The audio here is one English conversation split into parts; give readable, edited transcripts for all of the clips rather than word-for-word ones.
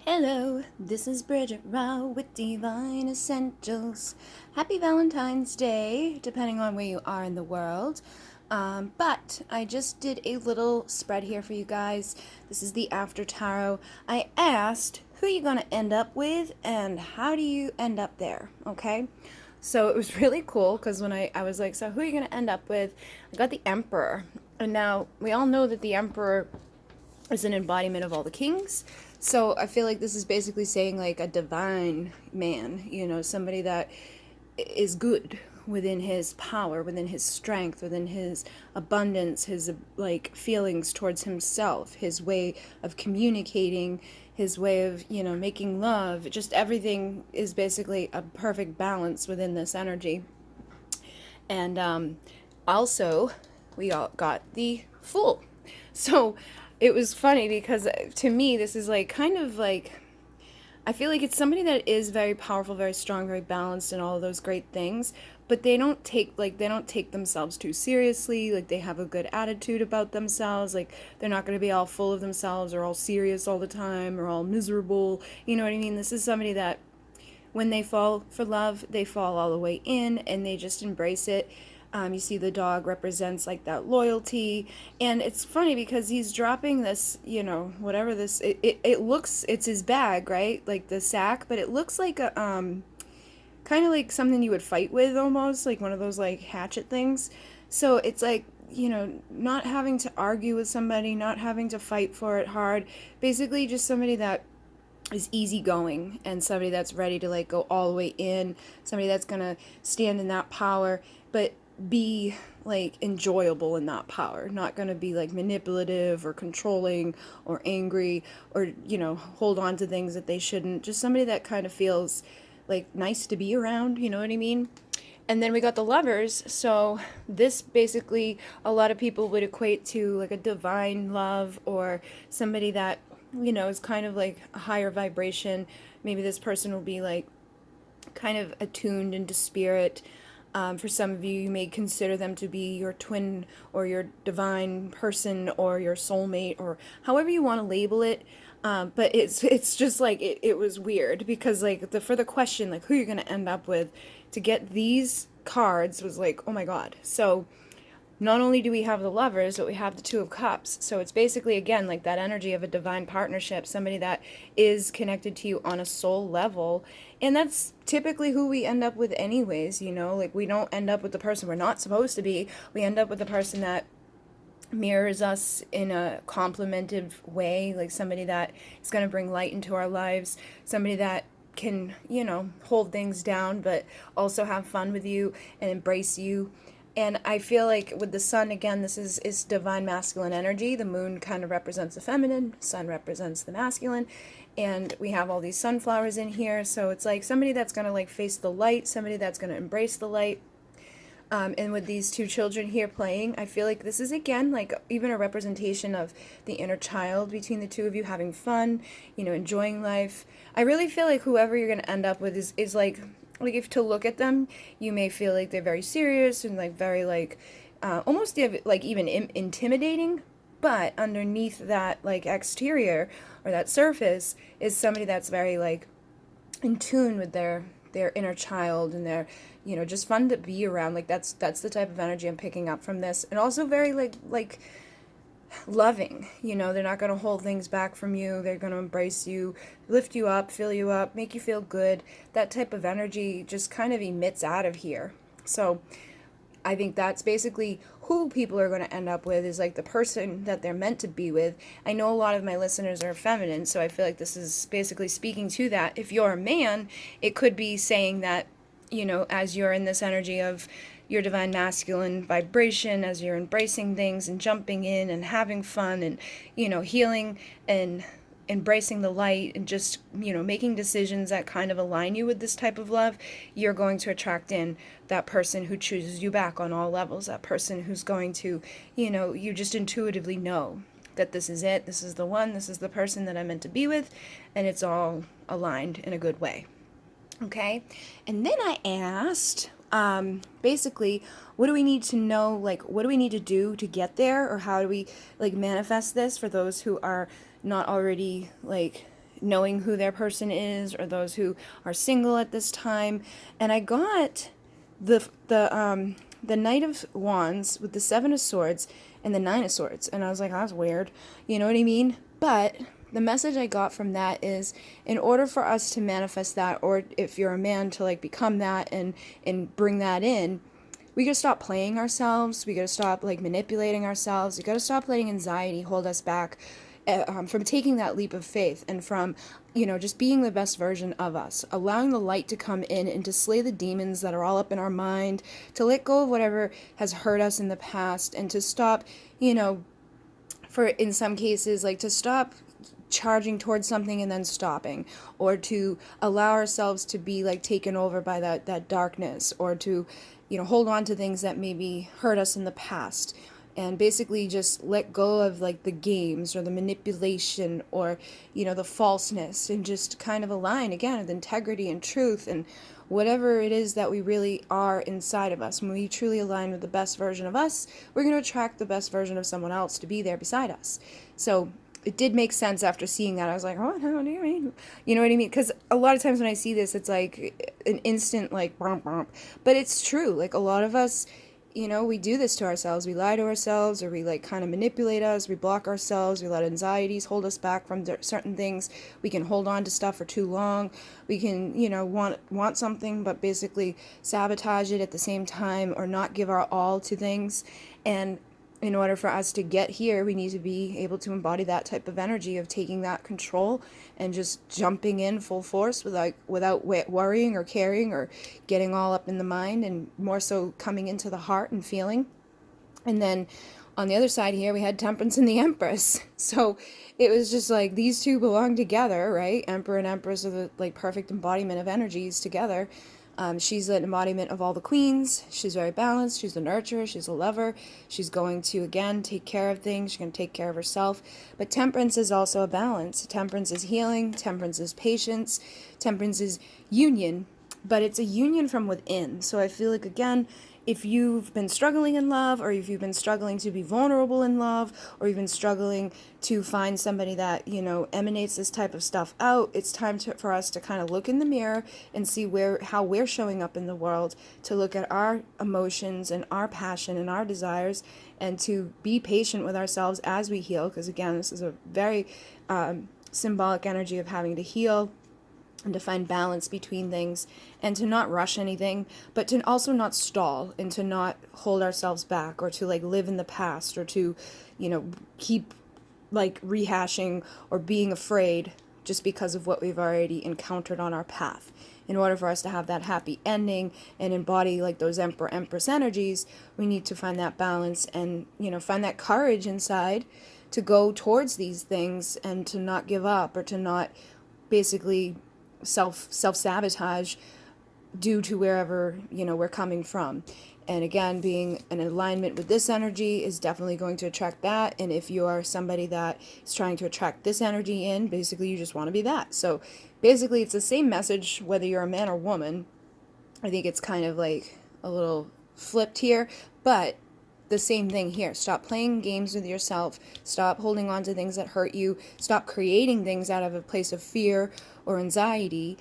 Hello, this is Bridget Rao with Divine Essentials. Happy Valentine's Day, depending on where you are in the world. But I just did a little spread here for you guys. This is the After Tarot. I asked who you going to end up with and how do you end up there, okay? So it was really cool because when I was like, so who are you going to end up with? I got the Emperor. And now we all know that the Emperor is an embodiment of all the kings. So I feel like this is basically saying like a divine man, somebody that is good within his power, within his strength, within his abundance, his like feelings towards himself, his way of communicating, his way of, making love. Just everything is basically a perfect balance within this energy. And also, we all got the Fool. So it was funny because to me, this is like kind of like, I feel like it's somebody that is very powerful, very strong, very balanced, and all of those great things. But they don't take themselves too seriously. Like they have a good attitude about themselves. Like they're not going to be all full of themselves or all serious all the time or all miserable. You know what I mean? This is somebody that when they fall for love, they fall all the way in and they just embrace it. You see the dog represents like that loyalty. And it's funny because he's dropping this, whatever this, it looks, it's his bag, right? Like the sack, but it looks like a, kind of like something you would fight with almost, like one of those like hatchet things. So it's like, not having to argue with somebody, not having to fight for it hard. Basically just somebody that is easygoing and somebody that's ready to like go all the way in, somebody that's gonna stand in that power, but be like enjoyable in that power, not gonna be like manipulative or controlling or angry or hold on to things that they shouldn't. Just somebody that kind of feels like nice to be around, you know what I mean? And then we got the Lovers. So this basically a lot of people would equate to like a divine love or somebody that is kind of like a higher vibration. Maybe this person will be like kind of attuned into spirit. For some of you, you may consider them to be your twin or your divine person or your soulmate or however you want to label it. But it's just like it was weird because like for the question like who you're gonna end up with to get these cards was like, oh my god. So not only do we have the Lovers, but we have the Two of Cups. So it's basically, again, like that energy of a divine partnership, somebody that is connected to you on a soul level. And that's typically who we end up with anyways, like we don't end up with the person we're not supposed to be. We end up with the person that mirrors us in a complementive way, like somebody that is going to bring light into our lives, somebody that can, hold things down, but also have fun with you and embrace you. And I feel like with the sun, again, this is divine masculine energy. The moon kind of represents the feminine, sun represents the masculine. And we have all these sunflowers in here. So it's like somebody that's going to like face the light, somebody that's going to embrace the light. And with these two children here playing, I feel like this is again like even a representation of the inner child between the two of you having fun, enjoying life. I really feel like whoever you're going to end up with is like if to look at them, you may feel like they're very serious and like very like almost like even intimidating. But underneath that like exterior or that surface is somebody that's very like in tune with their inner child and their just fun to be around. Like that's the type of energy I'm picking up from this. And also very like loving. They're not going to hold things back from you. They're going to embrace you, lift you up, fill you up, make you feel good. That type of energy just kind of emits out of here. So I think that's basically who people are going to end up with, is like the person that they're meant to be with. I know a lot of my listeners are feminine, so I feel like this is basically speaking to that. If you're a man, it could be saying that, as you're in this energy of your divine masculine vibration, as you're embracing things and jumping in and having fun and, healing and embracing the light and just, making decisions that kind of align you with this type of love, you're going to attract in that person who chooses you back on all levels, that person who's going to, you just intuitively know that this is it, this is the one, this is the person that I'm meant to be with, and it's all aligned in a good way. Okay? And then I asked, basically, what do we need to know, like, what do we need to do to get there, or how do we, like, manifest this for those who are not already, like, knowing who their person is, or those who are single at this time. And I got the Knight of Wands with the Seven of Swords and the Nine of Swords. And I was like, that's weird. You know what I mean? But the message I got from that is, in order for us to manifest that, or if you're a man to like become that and bring that in, we gotta stop playing ourselves. We gotta stop like manipulating ourselves. We gotta stop letting anxiety hold us back from taking that leap of faith, and from, just being the best version of us, allowing the light to come in and to slay the demons that are all up in our mind, to let go of whatever has hurt us in the past, and to stop, for in some cases, like to stop charging towards something and then stopping, or to allow ourselves to be like taken over by that darkness, or to hold on to things that maybe hurt us in the past, and basically just let go of like the games or the manipulation, or the falseness, and just kind of align again with integrity and truth and whatever it is that we really are inside of us. When we truly align with the best version of us, we're going to attract the best version of someone else to be there beside us. So it did make sense after seeing that. I was like, oh, how do you mean? You know what I mean? Because a lot of times when I see this, it's like an instant, like, bump, bump. But it's true. Like, a lot of us, we do this to ourselves. We lie to ourselves, or we, like, kind of manipulate us. We block ourselves. We let anxieties hold us back from certain things. We can hold on to stuff for too long. We can, want something, but basically sabotage it at the same time, or not give our all to things. And in order for us to get here, we need to be able to embody that type of energy of taking that control and just jumping in full force without worrying or caring or getting all up in the mind, and more so coming into the heart and feeling. And then on the other side here, we had Temperance and the Empress. So it was just like these two belong together, right? Emperor and Empress are the like perfect embodiment of energies together. She's an embodiment of all the queens. She's very balanced. She's a nurturer. She's a lover. She's going to, again, take care of things. She's going to take care of herself. But Temperance is also a balance. Temperance is healing. Temperance is patience. Temperance is union. But it's a union from within. So I feel like, again, if you've been struggling in love, or if you've been struggling to be vulnerable in love, or you've been struggling to find somebody that, emanates this type of stuff out, it's time for us to kind of look in the mirror and see how we're showing up in the world, to look at our emotions and our passion and our desires, and to be patient with ourselves as we heal. Because again, this is a very symbolic energy of having to heal and to find balance between things, and to not rush anything, but to also not stall, and to not hold ourselves back, or to like live in the past, or to, keep like rehashing or being afraid just because of what we've already encountered on our path. In order for us to have that happy ending and embody like those Emperor Empress energies, we need to find that balance and, find that courage inside to go towards these things, and to not give up, or to not basically self-sabotage due to wherever, we're coming from. And again, being in alignment with this energy is definitely going to attract that. And if you are somebody that is trying to attract this energy in, basically you just want to be that. So basically it's the same message whether you're a man or woman. I think it's kind of like a little flipped here, but the same thing here. Stop playing games with yourself. Stop holding on to things that hurt you. Stop creating things out of a place of fear or anxiety.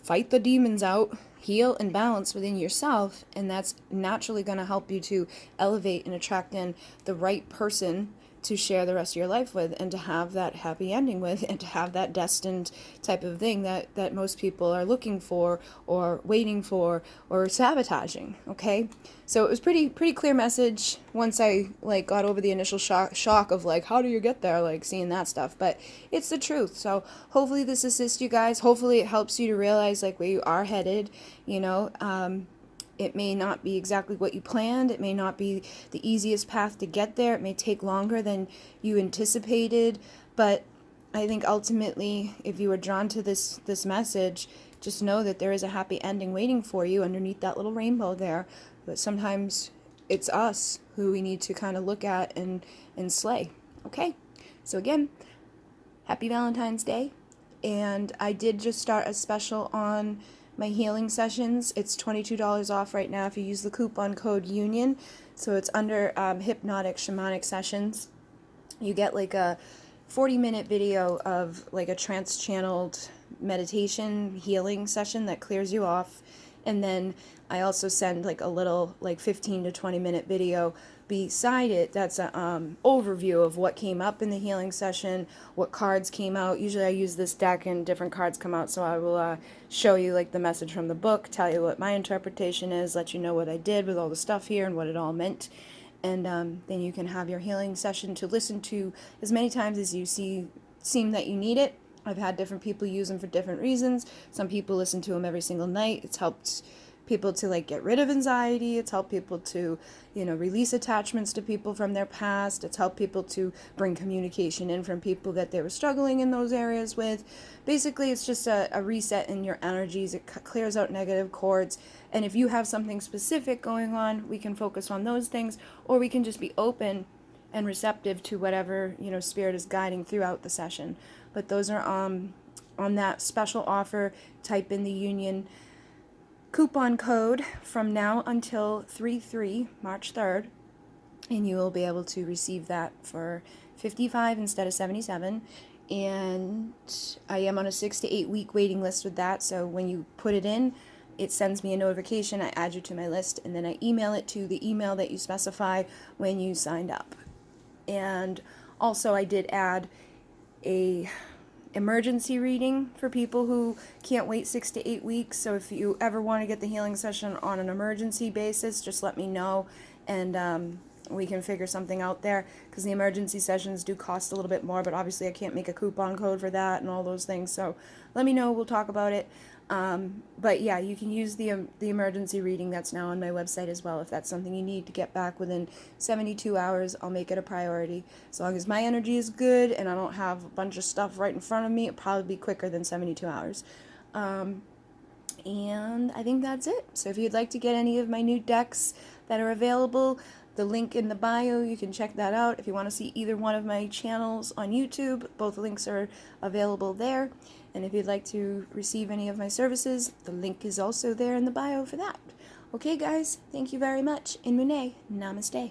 Fight the demons out. Heal and balance within yourself, and that's naturally going to help you to elevate and attract in the right person to share the rest of your life with, and to have that happy ending with, and to have that destined type of thing that most people are looking for, or waiting for, or sabotaging. Okay, so it was pretty clear message once I like got over the initial shock of like, how do you get there, like seeing that stuff. But it's the truth. So hopefully this assists you guys. Hopefully it helps you to realize like where you are headed. It may not be exactly what you planned. It may not be the easiest path to get there. It may take longer than you anticipated. But I think ultimately, if you are drawn to this message, just know that there is a happy ending waiting for you underneath that little rainbow there. But sometimes it's us who we need to kind of look at and slay. Okay? So again, happy Valentine's Day. And I did just start a special on my healing sessions. It's $22 off right now if you use the coupon code UNION. So it's under Hypnotic Shamanic sessions. You get like a 40-minute video of like a trance-channeled meditation healing session that clears you off. And then I also send like a little like 15 to 20-minute video beside it that's an overview of what came up in the healing session, what cards came out. Usually I use this deck and different cards come out, so I will show you like the message from the book, tell you what my interpretation is, let you know what I did with all the stuff here and what it all meant. And then you can have your healing session to listen to as many times as you seem that you need it. I've had different people use them for different reasons. Some people listen to them every single night. It's helped people to like get rid of anxiety. It's helped people to, release attachments to people from their past. It's helped people to bring communication in from people that they were struggling in those areas with. Basically, it's just a reset in your energies. It clears out negative cords. And if you have something specific going on, we can focus on those things, or we can just be open and receptive to whatever, spirit is guiding throughout the session. But those are on that special offer. Type in the Union coupon code from now until 3/3, March 3rd, and you will be able to receive that for $55 instead of $77. And I am on a 6 to 8 week waiting list with that, so when you put it in, it sends me a notification, I add you to my list, and then I email it to the email that you specify when you signed up. And also I did add a emergency reading for people who can't wait 6 to 8 weeks. So if you ever want to get the healing session on an emergency basis, just let me know, and we can figure something out there, because the emergency sessions do cost a little bit more, but obviously I can't make a coupon code for that and all those things. So let me know, we'll talk about it. But yeah, you can use the emergency reading that's now on my website as well. If that's something you need to get back within 72 hours, I'll make it a priority. As long as my energy is good and I don't have a bunch of stuff right in front of me, it'll probably be quicker than 72 hours. And I think that's it. So if you'd like to get any of my new decks that are available, the link in the bio, you can check that out. If you want to see either one of my channels on YouTube, both links are available there. And if you'd like to receive any of my services, the link is also there in the bio for that. Okay, guys, thank you very much. In Mune, namaste.